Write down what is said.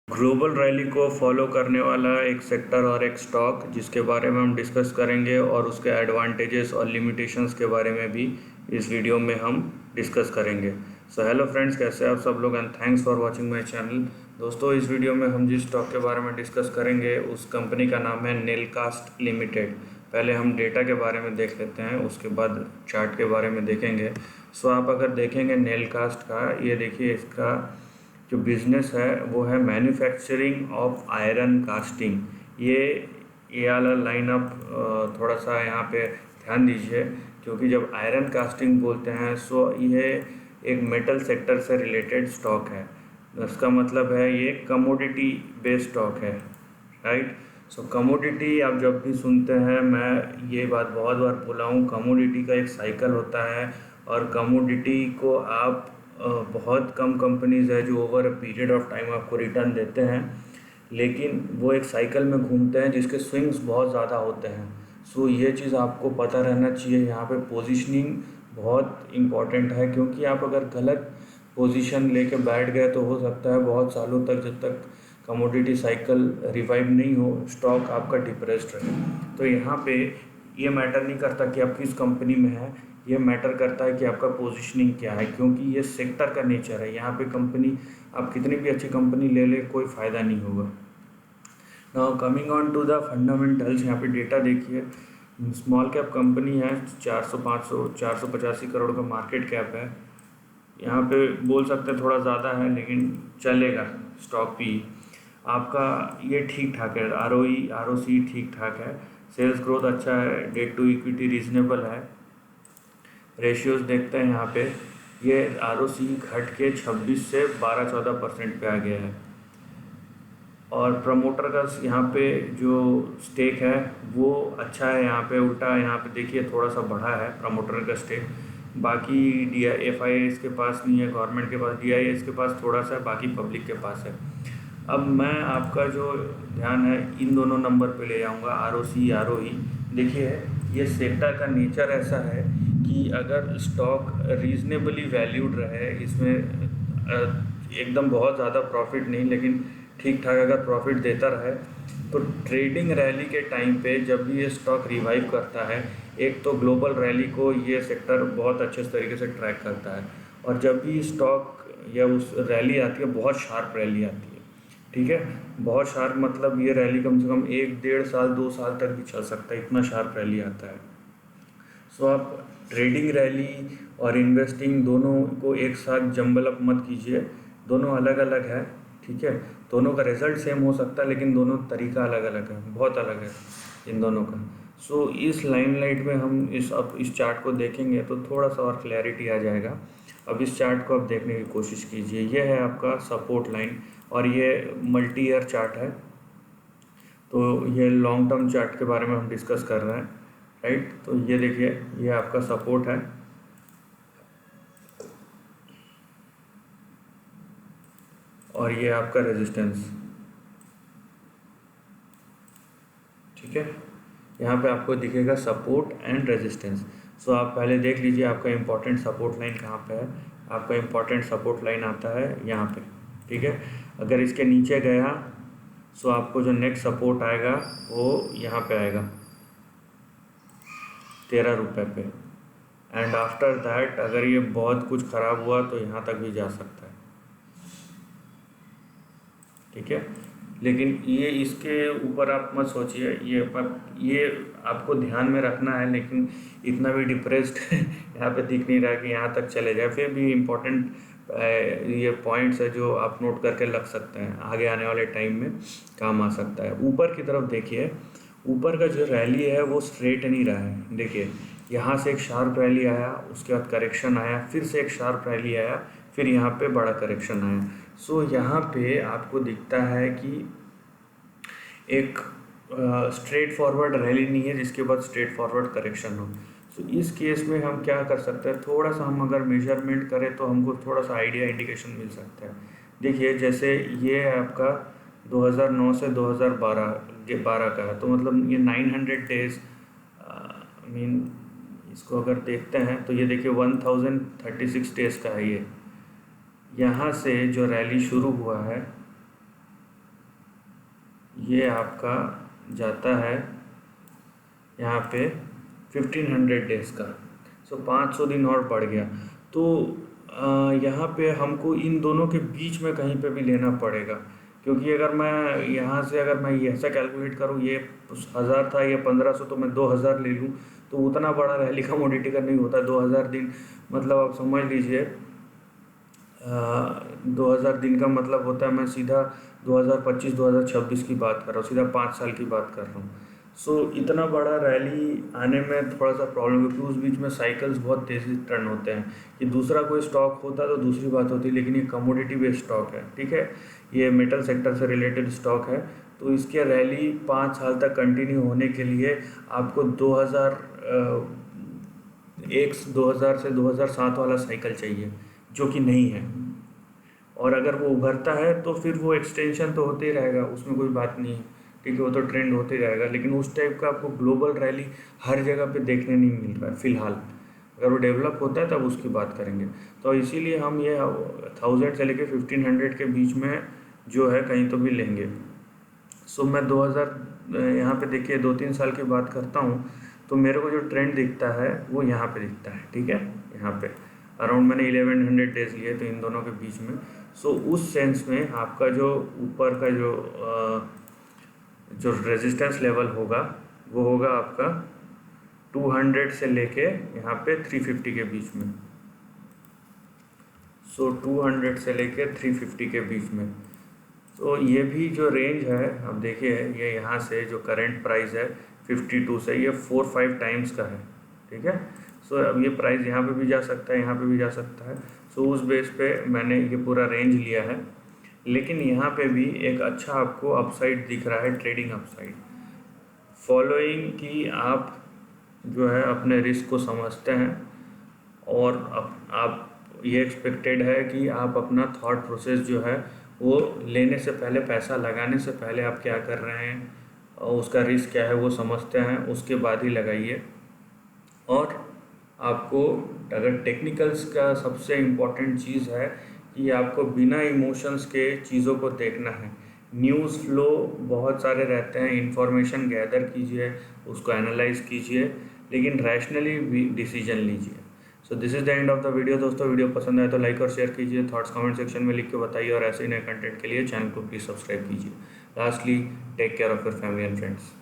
Global rally को follow करने वाला एक सेक्टर और एक स्टॉक जिसके बारे में हम डिस्कस करेंगे और उसके एडवांटेजेस और लिमिटेशंस के बारे में भी इस वीडियो में हम डिस्कस करेंगे। सो हेलो फ्रेंड्स, कैसे हैं आप सब लोग and thanks for watching my channel. दोस्तों, इस वीडियो में हम जिस स्टॉक के बारे में डिस्कस करेंगे उस कंपनी का नाम है नेलकास्ट लिमिटेड। पहले हम डेटा के बारे में देख लेते हैं, उसके बाद चार्ट के बारे में देखेंगे। सो आप अगर देखेंगे नेलकास्ट का, ये देखिए, इसका जो बिज़नेस है वो है मैन्युफैक्चरिंग ऑफ आयरन कास्टिंग। ये वाला लाइन आप थोड़ा सा यहाँ पे ध्यान दीजिए, क्योंकि जब आयरन कास्टिंग बोलते हैं सो ये एक मेटल सेक्टर से रिलेटेड स्टॉक है। इसका मतलब है ये कमोडिटी बेस्ड स्टॉक है, राइट। सो कमोडिटी आप जब भी सुनते हैं, मैं ये बात बहुत बार बोला हूँ, कमोडिटी का एक साइकिल होता है और कमोडिटी को आप बहुत कम कंपनीज़ है जो over a period of time आपको रिटर्न देते हैं, लेकिन वो एक साइकिल में घूमते हैं जिसके स्विंग्स बहुत ज़्यादा होते हैं। सो ये चीज़ आपको पता रहना चाहिए। यहाँ पे पोजीशनिंग बहुत इम्पॉर्टेंट है, क्योंकि आप अगर गलत पोजीशन लेके बैठ गए तो हो सकता है बहुत सालों तक, जब तक कमोडिटी साइकिल रिवाइव नहीं हो, स्टॉक आपका डिप्रेस्ड रहे। तो यहाँ पे ये मैटर नहीं करता कि आप किस कंपनी में हैं, ये मैटर करता है कि आपका पोजीशनिंग क्या है, क्योंकि ये सेक्टर का नेचर है। यहाँ पे कंपनी, आप कितनी भी अच्छी कंपनी ले ले, कोई फ़ायदा नहीं होगा। Now coming on to the fundamentals, यहाँ पे डेटा देखिए। स्मॉल कैप कंपनी है, 485 करोड़ का मार्केट कैप है। यहाँ पे बोल सकते हैं थोड़ा ज़्यादा है, लेकिन चलेगा। स्टॉक भी आपका ये ठीक ठाक है, ROC ठीक ठाक है, सेल्स ग्रोथ अच्छा है, डेट टू इक्विटी रीजनेबल है। रेशियोज़ देखते हैं यहाँ पे, ये ROC घट के 26 से 12-14% पे आ गया है। और प्रमोटर का यहाँ पे जो स्टेक है वो अच्छा है। यहाँ पे उल्टा, यहाँ पे देखिए थोड़ा सा बढ़ा है प्रमोटर का स्टेक। बाकी FIIs के पास नहीं है, गवर्नमेंट के पास, DIIs के पास थोड़ा सा है, बाकी पब्लिक के पास है। अब मैं आपका जो ध्यान है इन दोनों नंबर पे ले जाऊँगा, ROC ROE। देखिए, ये सेक्टर का नेचर ऐसा है कि अगर स्टॉक रीजनेबली वैल्यूड रहे, इसमें एकदम बहुत ज़्यादा प्रॉफिट नहीं, लेकिन ठीक ठाक अगर प्रॉफिट देता रहे, तो ट्रेडिंग रैली के टाइम पे जब भी ये स्टॉक रिवाइव करता है, एक तो ग्लोबल रैली को ये सेक्टर बहुत अच्छे तरीके से ट्रैक करता है, और जब भी स्टॉक या उस रैली आती है, बहुत शार्प रैली आती है, ठीक है। बहुत शार्प मतलब ये रैली कम से कम 1-1.5 साल 2 साल तक भी चल सकता है, इतना शार्प रैली आता है। सो आप ट्रेडिंग रैली और इन्वेस्टिंग दोनों को एक साथ जंबल अप मत कीजिए, दोनों अलग अलग है, ठीक है। दोनों का रिजल्ट सेम हो सकता है, लेकिन दोनों तरीका अलग अलग है, बहुत अलग है इन दोनों का। सो इस लाइमलाइट में हम इस चार्ट को देखेंगे तो थोड़ा सा और क्लैरिटी आ जाएगा। अब इस चार्ट को आप देखने की कोशिश कीजिए। ये है आपका सपोर्ट लाइन, और ये मल्टी ईयर चार्ट है, तो ये लॉन्ग टर्म चार्ट के बारे में हम डिस्कस कर रहे हैं, राइट। तो ये देखिए, ये आपका सपोर्ट है, और ये आपका रेजिस्टेंस, ठीक है। यहाँ पे आपको दिखेगा सपोर्ट एंड रेजिस्टेंस। सो आप पहले देख लीजिए आपका इम्पोर्टेंट सपोर्ट लाइन कहाँ पे है। आपका इम्पोर्टेंट सपोर्ट लाइन आता है यहाँ पे, ठीक है। अगर इसके नीचे गया, सो आपको जो नेक्स्ट सपोर्ट आएगा वो यहाँ पे आएगा 13 रुपये पे, एंड आफ्टर दैट अगर ये बहुत कुछ ख़राब हुआ तो यहाँ तक भी जा सकता है, ठीक है। लेकिन ये इसके ऊपर आप मत सोचिए, ये आपको ध्यान में रखना है, लेकिन इतना भी डिप्रेस्ड यहाँ पे दिख नहीं रहा है कि यहाँ तक चले जाए। फिर भी इम्पोर्टेंट ये पॉइंट्स है जो आप नोट करके रख सकते हैं, आगे आने वाले टाइम में काम आ सकता है। ऊपर की तरफ देखिए, ऊपर का जो रैली है वो स्ट्रेट नहीं रहा है। देखिए, यहाँ से एक शार्प रैली आया, उसके बाद करेक्शन आया, फिर से एक शार्प रैली आया, फिर यहाँ पे बड़ा करेक्शन आया। सो यहाँ पे आपको दिखता है कि एक स्ट्रेट फॉरवर्ड रैली नहीं है जिसके बाद स्ट्रेट फॉरवर्ड करेक्शन हो। सो इस केस में हम क्या कर सकते हैं, थोड़ा सा हम अगर मेजरमेंट करें तो हमको थोड़ा सा आइडिया, इंडिकेशन मिल सकता है। देखिए, जैसे ये है आपका 2009 से 2012 का है, तो मतलब ये 900 डेज, मीन इसको अगर देखते हैं तो ये देखिए 1036 डेज का है। ये यहाँ से जो रैली शुरू हुआ है ये आपका जाता है यहाँ पे 1500 डेज़ का। सो 500 दिन और बढ़ गया। तो यहाँ पे हमको इन दोनों के बीच में कहीं पे भी लेना पड़ेगा, क्योंकि अगर मैं यहाँ से अगर मैं ये ऐसा कैलकुलेट करूँ, ये 1000 था, ये 1500, तो मैं 2000 ले लूँ तो उतना बड़ा रैली कमोडिटी का नहीं होता। 2000 दिन मतलब आप समझ लीजिए 2000 दिन का मतलब होता है, मैं सीधा 2025-2026 की बात कर रहा हूँ, सीधा 5 साल की बात कर रहा हूँ। सो इतना बड़ा रैली आने में थोड़ा सा प्रॉब्लम है, क्योंकि उस बीच में साइकिल्स बहुत तेज़ी से टर्न होते हैं। कि दूसरा कोई स्टॉक होता तो दूसरी बात होती, लेकिन ये कमोडिटी बेस्ड स्टॉक है, ठीक है, ये मेटल सेक्टर से रिलेटेड स्टॉक है। तो इसके रैली 5 साल तक कंटिन्यू होने के लिए आपको 2000 से 2007 वाला साइकिल चाहिए, जो कि नहीं है। और अगर वो उभरता है तो फिर वो एक्सटेंशन तो होते ही रहेगा, उसमें कोई बात नहीं है, ठीक है, वो तो ट्रेंड होते ही रहेगा। लेकिन उस टाइप का आपको ग्लोबल रैली हर जगह पे देखने नहीं मिल रहा है फ़िलहाल। अगर वो डेवलप होता है तब उसकी बात करेंगे। तो इसीलिए हम ये 1000 से लेके 1500 के बीच में जो है कहीं तो भी लेंगे। सो मैं 2000 यहाँ पे देखिए 2-3 साल की बात करता हूँ, तो मेरे को जो ट्रेंड दिखता है वो यहाँ पे दिखता है, ठीक है। यहाँ पे अराउंड मैंने 1100 डेज लिए तो इन दोनों के बीच में। सो उस सेंस में आपका जो ऊपर का जो रेजिस्टेंस लेवल होगा वो होगा आपका 200 से लेके यहाँ पे 350 के बीच में। सो 200 से लेके 350 के बीच में। तो ये भी जो रेंज है, अब देखिए ये यहाँ से जो करंट प्राइस है 52 से, ये 4-5 टाइम्स का है, ठीक है। सो अब ये प्राइस यहाँ पे भी जा सकता है, यहाँ पे भी जा सकता है। सो उस बेस पे मैंने ये पूरा रेंज लिया है। लेकिन यहाँ पे भी एक अच्छा आपको अपसाइड दिख रहा है, ट्रेडिंग अपसाइड, फॉलोइंग कि आप जो है अपने रिस्क को समझते हैं और आप ये एक्सपेक्टेड है कि आप अपना थॉट प्रोसेस जो है वो लेने से पहले, पैसा लगाने से पहले आप क्या कर रहे हैं और उसका रिस्क क्या है वो समझते हैं, उसके बाद ही लगाइए। और आपको अगर टेक्निकल्स का सबसे इम्पॉर्टेंट चीज़ है कि आपको बिना इमोशंस के चीज़ों को देखना है। न्यूज़ फ्लो बहुत सारे रहते हैं, इंफॉर्मेशन गैदर कीजिए, उसको एनालाइज कीजिए, लेकिन रैशनली डिसीजन लीजिए। So this is the end of the video. दोस्तों वीडियो पसंद आए तो लाइक और शेयर कीजिए, थॉट्स कमेंट सेक्शन में लिख के बताइए, और ऐसे ही नए कंटेंट के लिए चैनल को प्लीज़ सब्सक्राइब कीजिए। Lastly, take care of your family and friends.